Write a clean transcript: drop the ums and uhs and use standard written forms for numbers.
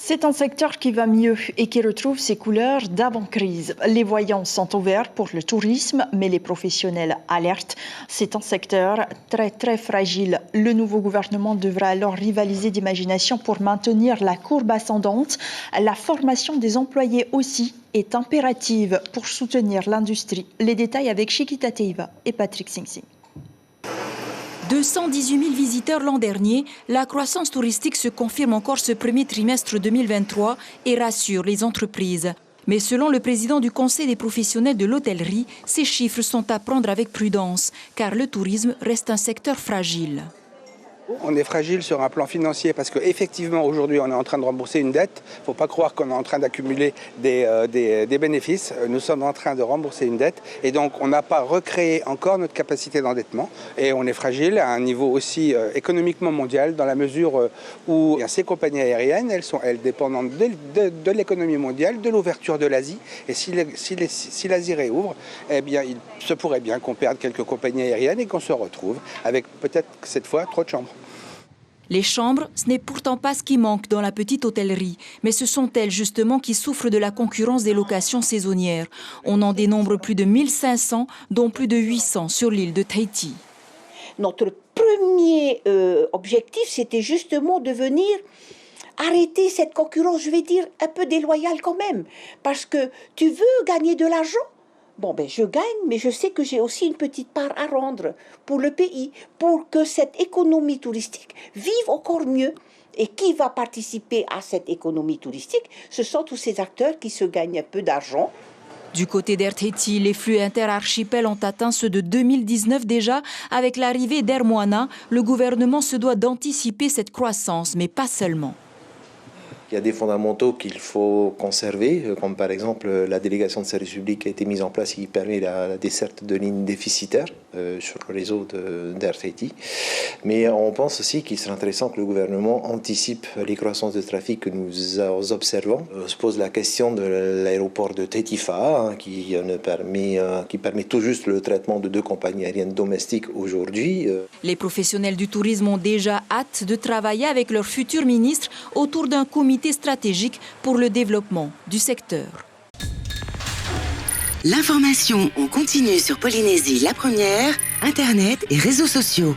C'est un secteur qui va mieux et qui retrouve ses couleurs d'avant-crise. Les voyants sont ouverts pour le tourisme, mais les professionnels alertent. C'est un secteur très fragile. Le nouveau gouvernement devra alors rivaliser d'imagination pour maintenir la courbe ascendante. La formation des employés aussi est impérative pour soutenir l'industrie. Les détails avec Chiquita Teiva et Patrick Sing-Sing. 218 000 visiteurs l'an dernier, la croissance touristique se confirme encore ce premier trimestre 2023 et rassure les entreprises. Mais selon le président du Conseil des professionnels de l'hôtellerie, ces chiffres sont à prendre avec prudence, car le tourisme reste un secteur fragile. On est fragile sur un plan financier parce qu'effectivement aujourd'hui on est en train de rembourser une dette. Il ne faut pas croire qu'on est en train d'accumuler des bénéfices. Nous sommes en train de rembourser une dette et donc on n'a pas recréé encore notre capacité d'endettement. Et on est fragile à un niveau aussi économiquement mondial dans la mesure où ces compagnies aériennes, elles sont dépendantes de l'économie mondiale, de l'ouverture de l'Asie. Et si l'Asie réouvre, eh bien il se pourrait bien qu'on perde quelques compagnies aériennes et qu'on se retrouve avec peut-être cette fois trop de chambres. Les chambres, ce n'est pourtant pas ce qui manque dans la petite hôtellerie, mais ce sont elles justement qui souffrent de la concurrence des locations saisonnières. On en dénombre plus de 1500, dont plus de 800 sur l'île de Tahiti. Notre premier objectif, c'était justement de venir arrêter cette concurrence, je vais dire, un peu déloyale quand même. Parce que tu veux gagner de l'argent. Bon, je gagne, mais je sais que j'ai aussi une petite part à rendre pour le pays, pour que cette économie touristique vive encore mieux. Et qui va participer à cette économie touristique? Ce sont tous ces acteurs qui se gagnent un peu d'argent. Du côté d'Air Tahiti, les flux interarchipels ont atteint ceux de 2019 déjà. Avec l'arrivée d'Air Moana, le gouvernement se doit d'anticiper cette croissance, mais pas seulement. Il y a des fondamentaux qu'il faut conserver, comme par exemple la délégation de service public qui a été mise en place qui permet la desserte de lignes déficitaires sur le réseau d'Air Tahiti. Mais on pense aussi qu'il serait intéressant que le gouvernement anticipe les croissances de trafic que nous observons. On se pose la question de l'aéroport de Tahiti-Fa'a qui permet tout juste le traitement de 2 compagnies aériennes domestiques aujourd'hui. Les professionnels du tourisme ont déjà hâte de travailler avec leur futur ministre autour d'un comité stratégique pour le développement du secteur. L'information en continu sur Polynésie la première, Internet et réseaux sociaux.